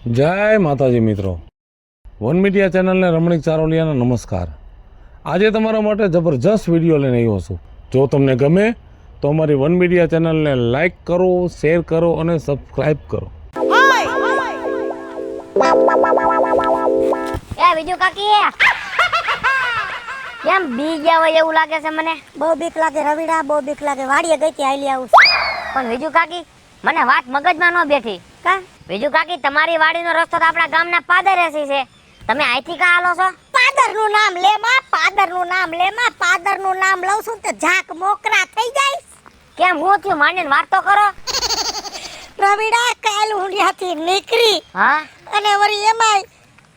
જય માતાજી મિત્રો, વન મીડિયા ચેનલને રમણીક ચારોલિયાના નમસ્કાર. આજે તમારા માટે જબરજસ્ત વિડીયો લઈને આવ્યો છું. જો તમને ગમે તો અમારી વન મીડિયા ચેનલને લાઈક કરો, શેર કરો અને સબસ્ક્રાઈબ કરો. એ બીજું કાકી કેમ બી ગયા હોય એવું લાગે છે મને. બહુ બીક લાગે રવિડા, બહુ બીક લાગે. વાડીએ ગઈ હતી આઈલી આવું. પણ બીજું કાકી મને વાત મગજમાં ન બેઠી. કા બીજું કાકી તમારી વાડીનો રસ્તો તો આપણા ગામના પાદરેથી છે. તમે અહીંથી કા હાલો છો? પાદરનું નામ લે માં, પાદરનું નામ લે માં. પાદરનું નામ લઉં છું તો ઝાક મોકરા થઈ જાય. કેમ હું થયું માંડીને વાત તો કરો. રવિડા કાલ હુંડિયાથી નીકળી હા અને વળી એમાંય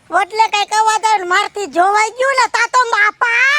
વડલે કઈક અવાજ આવ્યો, મારથી જોવાઈ ગયું ને તા તો બાપા.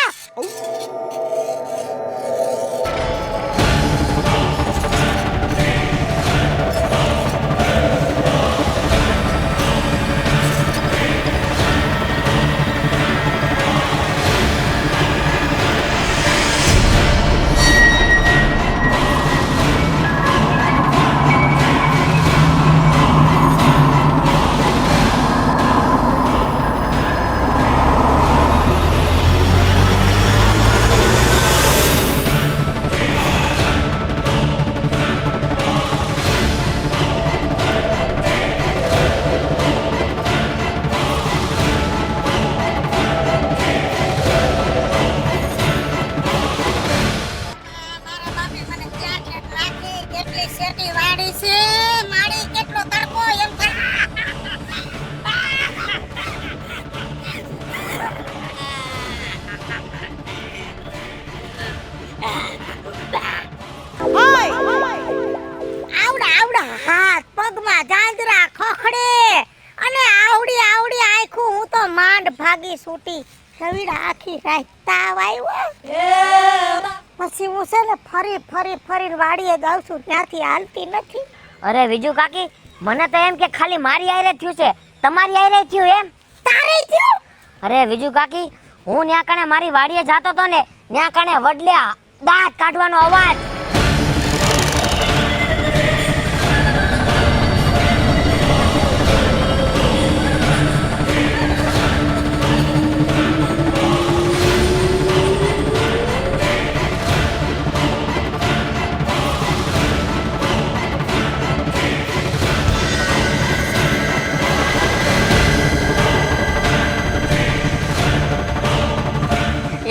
હાથ પગમાં જાંજરા ખખડે અને આવડી આવડી આખું હું તો માંડ ભાગી છૂટી. રવિડા આખી રાત તાવ આવ્યો. પછી હું છે ને ફરી વાડીએ ગાઉં છું, ત્યાંથી હાલતી નથી. અરે બીજું કાકી મને તો એમ કે ખાલી મારી આયરે થયું છે, તમારી આયરે થયું એમ? તારે થયું? અરે બીજું કાકી હું ન્યા કણે મારી વાડીએ જાતો તો ને, ન્યા કણે વડલે દાંત કાઢવાનો અવાજ.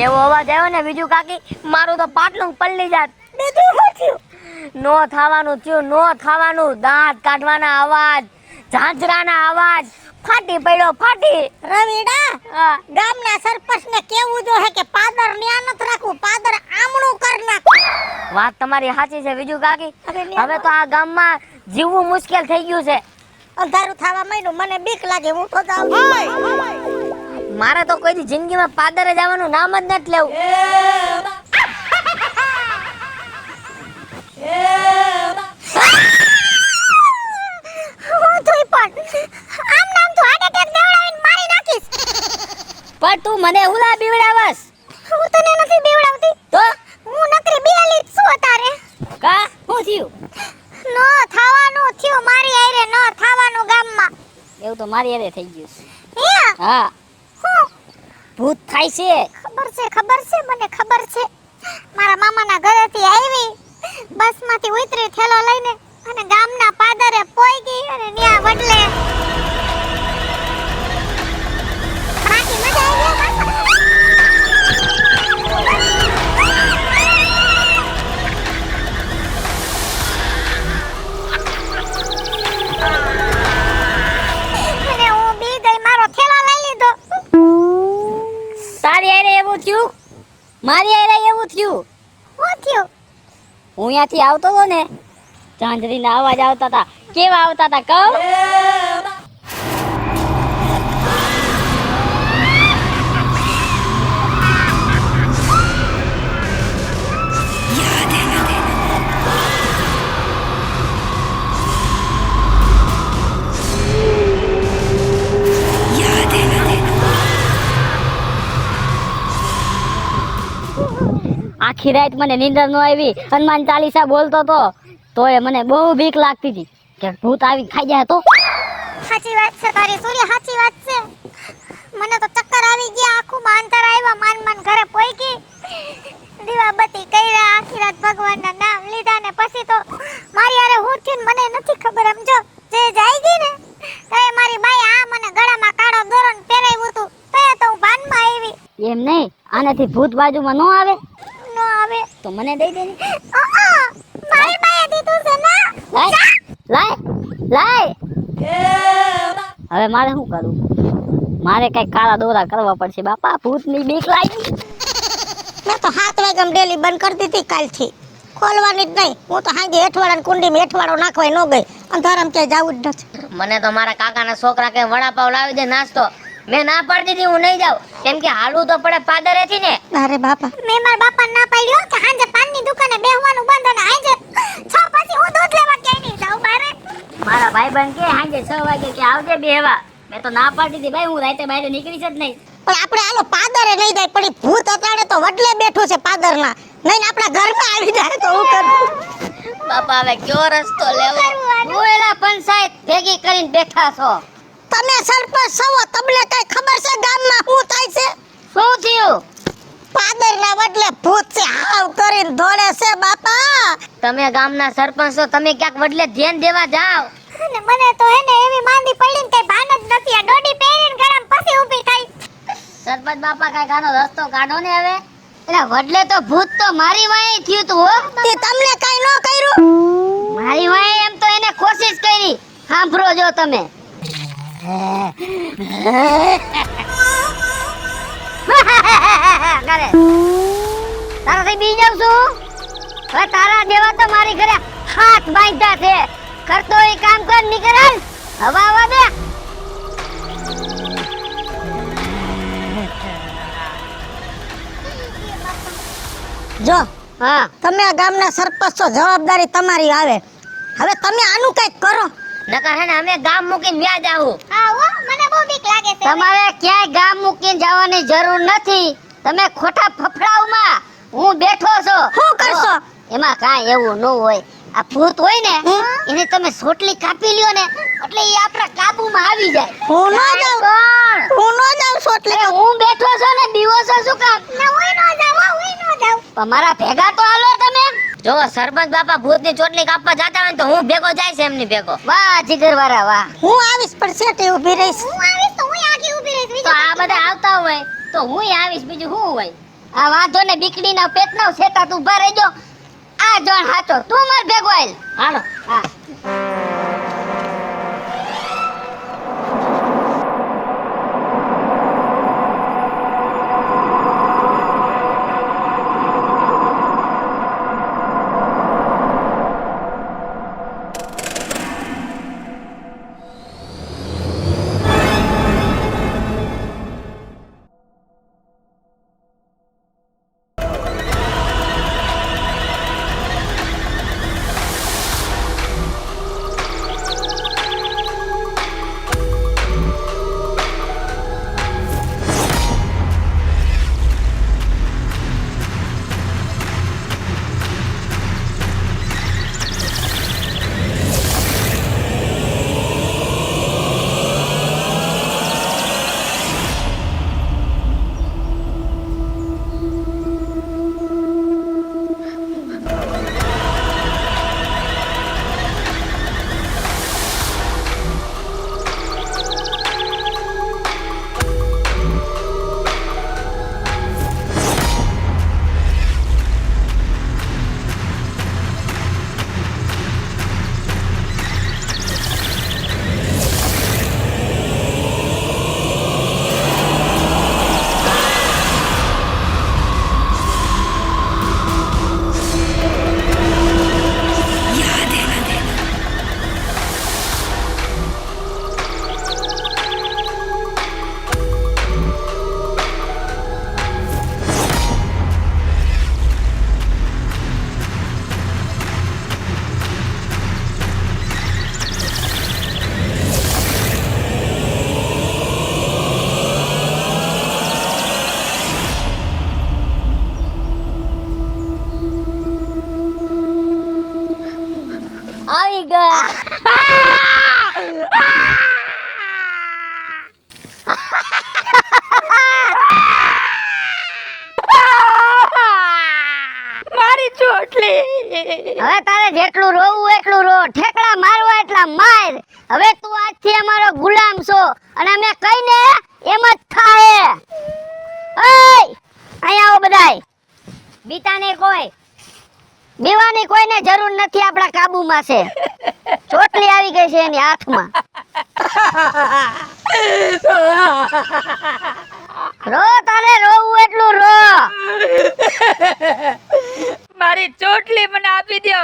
એવો અવાજ આવ્યો ને બીજું કાકી મારું તો પાટલું પલ્લી જાત. બીજું શું થયું? નો થવાનું થયું, નો થવાનું. દાંત કાઢવાના અવાજ, ઝાંઝરાના અવાજ, ફાટી પડ્યો ફાટી. રવિડા ગામના સરપંચને કેવું જો હે કે પાદર ન્યા નથી રાખવું, પાદર આમણું કર નાખ. વાત તમારી સાચી છે બીજું કાકી. હવે તો આ ગામમાં જીવવું મુશ્કેલ થઈ ગયું છે. અંધારું થવા માંડ્યું, મને બીક લાગે. હું તો જાઉં. મારે તો કોઈ દી જિંદગીમાં પાદરે જવાનું નામ જ નથી લેવું. પણ તું મને ઉલા બીવડાવસ. હું તને નથી બીવડાવતી તો હું નકરી બેલી જ છું તારે. કા શું થયું? નો થવાનું થયું મારી આરે, નો થવાનું ગામમાં. એવું તો મારી હારે થઈ ગયું છે. હે હા હું ભૂત થાય છે. ખબર છે મને ખબર છે. મારા મામાના ઘરેથી આવી, બસમાંથી ઉતરી થેલો લઈને અને ગામના પાદરે પોઈ ગઈ અને ન્યા વડલે બાકી મજા આવી. અને હું બી ગઈ, મારો થેલો લઈ લીધો. તારી હારે એવું થયું, મારી હારે એવું થયું. શું થયું? હું અહીંયાથી આવતો હતો ને, ઝાંઝરીના અવાજ આવતા હતા. કેવા આવતા હતા કહું? આખી રાત મને નીંદર ન આવી. હનુમાન ચાલીસા બોલતો તો તોય મને બહુ બીક લાગતી હતી કે ભૂત આવી ખાઈ જાય તો. સાચી વાત છે તારી સૂર્ય, સાચી વાત છે. મને તો ચક્કર આવી ગયા, આખું માંતર આવ્યા, માન ઘરે પોઈકી. દીવાબત્તી કર્યા, આખી રાત ભગવાનના નામ લીધા ને પછી તો મારી હારે હું થયું ને મને નથી ખબર. સમજો જે જાય ગઈ ને તો એ મારી બાઈ આ મને ગળામાં કાળો દોરણ પહેરાવ્યું હતું તો હું ભાનમાં આવી. એમ નહીં, આનાથી ભૂત બાજુમાં નો આવે નો આવે તો મને દઈ દે ને. મારી બાઈએ દીધું છે ના. લાય લાય. હવે મારે શું કરવું? મારે કઈ કાળા દોરા કરવા પડશે બાપા, ભૂતની બીક લાગી. મેં તો 7 વાગ્યામાં ડેલી બંધ કરી દીધી કાલથી, ખોલવાની જ નહીં. હું તો સાંજે હેઠવાડાની કુંડીમાં હેઠવાડો નાખવાય ન ગઈ, અંધારામાં ક્યાંય જવું જ નથી. મને તો મારા કાકાના છોકરા કે વડાપાવ લાવી દે નાસ્તો, મેં ના પાડી દીધી, હું નહીં જાઉં કેમ કે હાલવું તો પડે પાદરેથી ને. અરે બાપા, મેં મારા બાપા ના પાડ્યો કે સાંજે પાનની દુકાને બેહવાનું બંધ અને સાંજે 6 પછી હું દૂધ લેવા ક્યાંય નહીં જાઉં બારે. મારા ભાઈબંધ કે સાંજે 6 વાગે કે આવજે બેહવા, મેં તો ના પાડી દીધી ભાઈ, હું રાતે બહાર નીકળી જ નહીં. પણ આપણે હાલો પાદરે નહીં જાય, પણ ઈ ભૂત અતાડે તો વડલે બેઠું છે પાદરના, નહીં ને આપણા ઘરમાં આવી જાય તો હું કરું? બાપા હવે કયો રસ્તો લેવો? હું એલા પંચાયત ભેગી કરીને બેઠા છો. તમે સરપંચ છો, તમને કઈ ખબર છે ગામમાં શું થાય છે? શું થયું? પાદરના વડલે ભૂત છે, હાવ કરીને દોડે છે બાપા. તમે ગામના સરપંચ છો, તમે ક્યાંક વડલે ધ્યાન દેવા જાઓ. અને મને તો એને એવી માંદી પડીને કઈ ભાન જ નથી. આ ડોડી પહેરીને ગરમ પછી ઊભી થઈ. સરપંચ બાપા કઈ આનો રસ્તો કાઢો ને હવે. એટલે વડલે તો ભૂત તો મારી વાંહે થયું તું હો. તે તમને કઈ ન કર્યું? મારી વાંહે એમ તો એને કોશિશ કરી. સાંભળો જો તમે. કરે તારાથી બી જાઉં છું. હવે તારા દેવા તો મારી ઘરે હાથ બાંધ્યા છે. કરતો એ કામ કર, નીકળ હવા હવા દે. જો હા તમે આ ગામના સરપંચ છો, જવાબદારી તમારી આવે. હવે તમે આનું કઈક કરો. નકર હે ને અમે ગામ મૂકીને વ્યા જાવું. હા હો, મને બહુ બીક લાગે છે. તમારે ક્યાંય ગામ મૂકીને જવાની જરૂર નથી. તમે ખોટા ફફડાવમાં હું બેઠો છો. શું કરશો? એમાં કાંઈ એવું ન હોય. આ ભૂત હોય ને એને તમે સોટલી કાપી લ્યો ને એટલે એ આપણા કાબુમાં આવી જાય. હું ન જાઉં. કોણ? હું ન જાઉં સોટલે. અરે હું બેઠો છો ને બીવો છો શું કામ? ના હું ન જાઉં, હું ન જાઉં. પણ મારા ભેગા તો હાલો તમે. જો સરપંચ બાપા ભૂતની ચોટલી કાપવા જતા હોય ને તો હું ભેગો જાય છે એમની ભેગો. વાહ જીગરવાળા વાહ. હું આવીશ પણ સેટી ઊભી રહીશ. હું આવીશ તો હું આગી ઊભી રહીશ. તો આ બધા આવતા હોય તો હું આવીશ, બીજું શું હોય? આ વાંધો ને બીકડીના પેટના શેતા તું ઉભા રહેજો. આ જણ હાચો તું માર ભેગો આલ. હાલો હા. આવી ગયા. હવે તારે જેટલું રોવું એટલું રો, ઠેકડા મારવા એટલા માર. હવે તું આજથી અમારો ગુલામ છો અને અમે કહીને એમ જ થાય. એય અહીંયા આવો બધાય. બીતાને કોઈ બીવાની કોઈને જરૂર નથી, આપણા કાબુમાં છે. ચોટલી આવી ગઈ છે એની હાથમાં. રો, તારે રોવું એટલું રો. મારી ચોટલી મને આપી દો,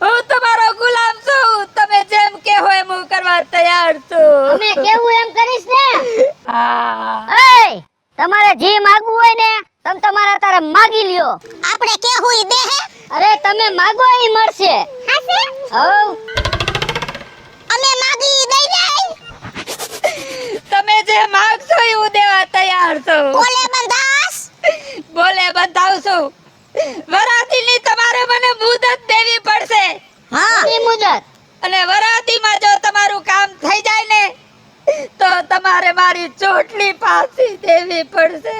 હું તમારો ગુલામ છું. તમે જેમ કહો એમ હું કરવા તૈયાર છું. અમે કેવું એમ કરીશ ને. હા. એય તમારે જે માંગવું હોય ને તમે તમારા તારે માગી લ્યો. આપણે કેવું ઈ દે હે? અરે તમે માગો એ મળશે. હાસે? હવ અમે માગી ઈ દઈ દે. તમે જે માંગશો એ હું દેવા તૈયાર છું. કોલે બંધાસ? બોલે બંધાવશું. વરાતીની તમારે મને મુદત દેવી પડશે, હા. એ મુદત અને વરાતીમાં જો તમારું કામ થઈ જાય ને તો તમારે મારી ચોટલી પાછી દેવી પડશે.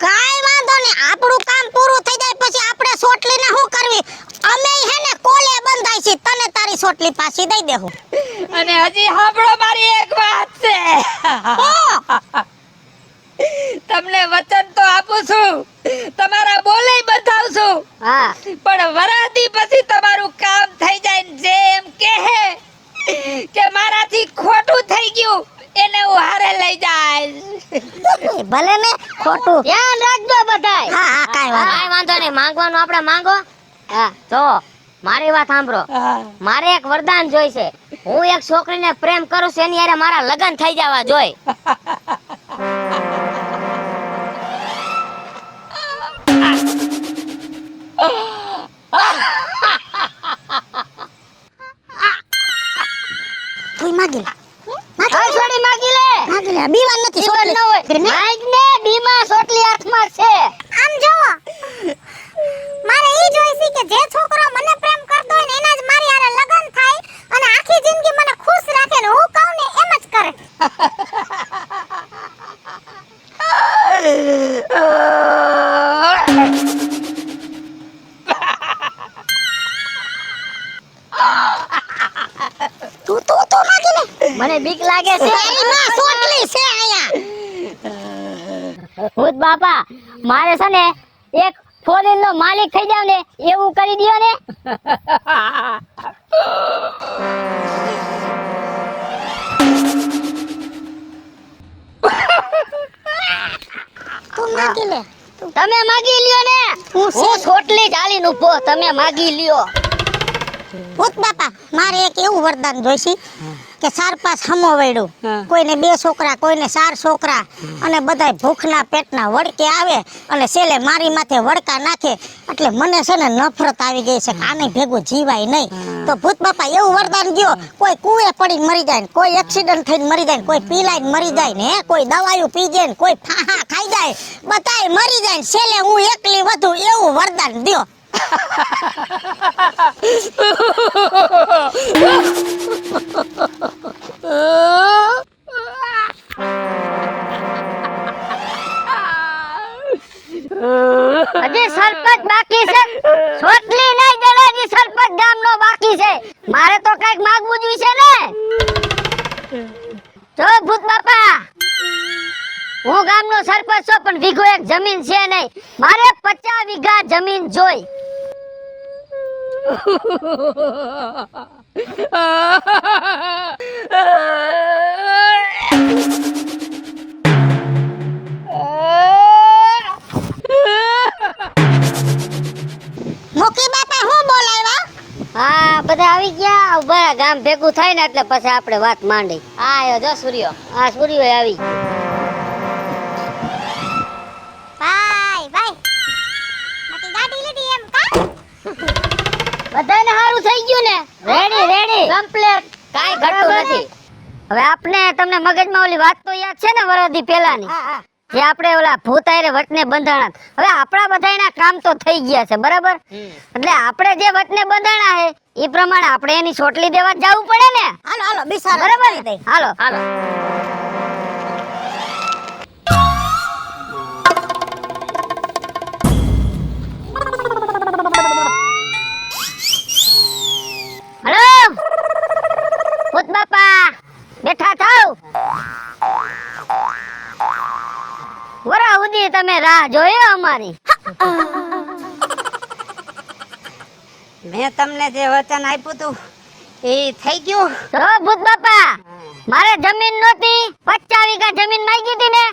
કાઈ વાંધો ને, આપણું કામ પૂરું થઈ જાય પછી આપણે સોટલીને શું કરવી? અમે હે ને કોલે બંધાઈ છે, તને તારી સોટલી પાછી દઈ દેહું. અને હજી સાંભળો મારી એક વાત છે. તમને વચન તો આપું છું, તમારા બોલે બંધાવશું, હા પણ વરાતી પછી તમારું કામ થઈ જાય ને જેમ કહે કે મારાથી ખોટું થઈ ગયું એને હું હારે લઈ જાય. ભલે ને ખોટું. ધ્યાન રાખજો બધાય. હા હા, કાઈ વાંધો. કાંઈ વાંધો નહીં, માંગવાનું આપણે માંગો. હા જો મારી વાત સાંભળો. મારે એક વરદાન જોઈશે. હું એક છોકરીને પ્રેમ કરું છું, એની હારે મારા લગ્ન થઈ જવા જોઈ. તું માગી લે. આ છોડી માગી લે. માગી લે, બીવાન નથી બીવાન સોટલી. ન હોય. માગ ને બીમાં સોટલી હાથમાં છે. આમ જો, મારે ઈ જોઈશે કે જે છોકરો મને પ્રેમ કરતો હોય ને એના જ મારી હારે લગ્ન થાય અને આખી જિંદગી મને ખુશ રાખે ને હું કહું ને એમ જ કરે. તું માગી લે. મને બીક લાગે છે. એમાં સોટલી છે આયા. ભૂત બાપા, મારે છે ને એક ફોરેન નો માલિક થઈ જાવ ને એવું કરી દ્યો ને. તું માગી લે. તમે માગી લ્યો ને. હું હું છોટલી ચાલીને ઊભો, તમે માગી લ્યો. ભૂત બાપા, મારે એક એવું વરદાન જોઈશે કે 4-5 હમો વેડું, હા. કોઈને 2 છોકરા, કોઈને 4 છોકરા, અને બધાય ભૂખના પેટના વડકે આવે અને છેલ્લે મારી માથે વડકા નાખે. એટલે મને છે ને નફરત આવી ગઈ છે કે આને ભેગું જીવાય નહીં. તો ભૂત બાપા એવું વરદાન દ્યો, કોઈ કુએ પડીને મરી જાય ને, કોઈ એક્સિડન્ટ થઈને મરી જાય ને, કોઈ પીલાઈને મરી જાય ને, કોઈ દવાયું પી જાય ને, કોઈ ફાહા ખાઈ જાય, બધાય મરી જાય ને છેલ્લે હું એકલી વધુ, એવું વરદાન દ્યો. હજી સરપંચ બાકી છે. છોટલી નહીં જડે, હજી સરપંચ ગામનો બાકી છે. મારે તો કઈક માંગવું જોઈશે ને. જો ભૂત બાપા, હું ગામનો સરપંચ છું પણ વીઘો એક જમીન છે નહીં. મારે 50 વીઘા જમીન જોઈ. મોકી બાપા હું બોલાવ્યા? હા બધા આવી ગયા. ઉભા ગામ ભેગું થાય ને એટલે પછી આપણે વાત માંડી. આ આયો જો સૂર્યો. આ સૂર્યો આવી. ભાઈ માટી ગાડી લીધી એમ કા? બધાને સારું થઈ ગયું ને? Ready complete. કાઈ ઘટતું નથી. હવે આપણે તમને મગજમાં ઓલી વાત તો યાદ છે ને વરદી પહેલાની, હા હા. જે આપણે ઓલા ભૂત આયરે વટને બંધાણા. હવે આપણા બધાયના કામ તો થઈ ગયા છે બરાબર. એટલે આપણે જે વટને બંધાણા છે એ પ્રમાણે આપણે એની ચોટલી દેવા જવું પડે ને. હાલો હાલો બિસારા બરાબર કરી ને? દઈ. હાલો હાલો. તમે રાહ જોયો અમારી. મેં તમને જે વચન આપ્યું તું એ થઈ ગયું. જો ભૂત બાપા, મારે જમીન નહોતી, 50 વીઘા જમીન માંગી હતી ને,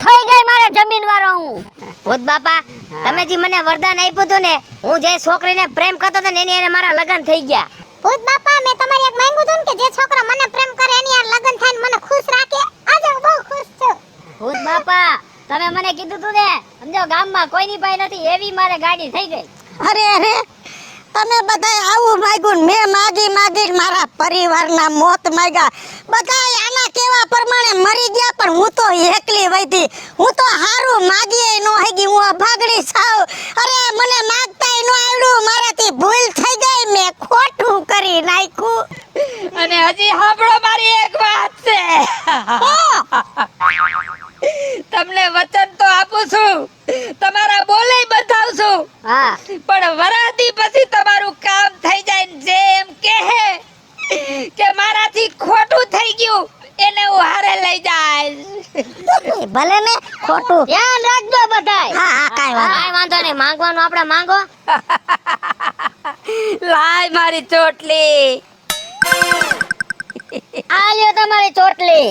થઈ ગઈ મારે જમીન વાળો હું. ભૂત બાપા, તમે જે મને વરદાન આપ્યું તું ને, હું જે છોકરીને પ્રેમ કરતો હતો ને એની હારે મારા લગ્ન થઈ ગયા. ભૂત બાપા, મેં તમારી એક માંગ્યું હતું ને કે જે છોકરો મને પ્રેમ કરે એની હારે લગ્ન થાય ને મને ખુશ રાખે. આજે હું બહુ ખુશ છું. ભૂત બાપા, તમે મને કીધું તું ને, સમજો ગામમાં કોઈની પાસે નથી એવી મારે ગાડી થઈ ગઈ. અરે અરે, તમે બધાય આવું માંગ્યું ને મેં માગી મારા પરિવારના મોત માંગ્યા. બધાય આના કેવા પ્રમાણે મરી ગયા પણ હું તો એકલી વઈતી. હું તો હારું માગીએ નો હગી, હું અભાગડી સાવ. અરે મને માગતાય નો આવડ્યું, મારાથી ભૂલ થઈ ગઈ, મેં ખોટું કરી નાખ્યું. અને હજી સાંભળો મારી એક વાત છે. તમને વચન તો આપું છું, તમારા બોલે બતાવશું, હા, પણ વરાતી પછી તમારું કામ થઈ જાય ને જેમ કહે કે મારાથી ખોટું થઈ ગયું એને હું હારે લઈ જાય. ભલે ને ખોટું. ધ્યાન રાખજો બધાય. હા હા, કાંઈ વાંધો નહીં. માંગવાનું આપણે માંગો. લાય મારી ચોટલી. આ લ્યો તમારી ચોટલી.